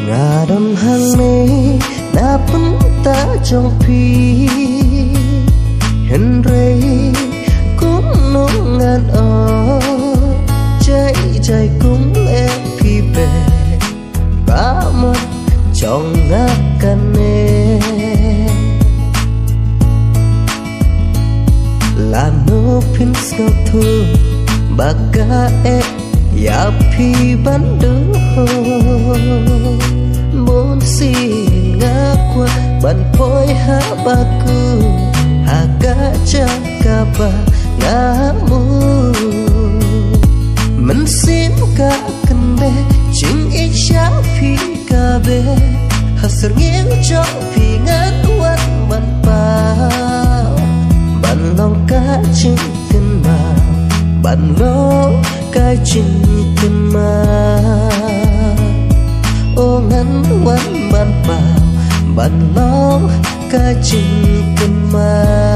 ngà đầm hang nê na pun ta trong phi hình rây cũng nông ngàn ở trái trái cũng em phi về ba mất trong ngát căn nê là nô pin snow thu bà ca em ya phi ban đứng muốn xin ngã qua bàn phôi há ba cứ hà cá cha ca ba ngã mu mình xin cả cần bê chính ít cha phi ca bê hà sờ nghiêng cho phi ngã quát bàn pa bàn lòng cá chính tình mà bàn lo cái chính tình mà ô ngắn quán bàn vào bàn lo cái chính tình mà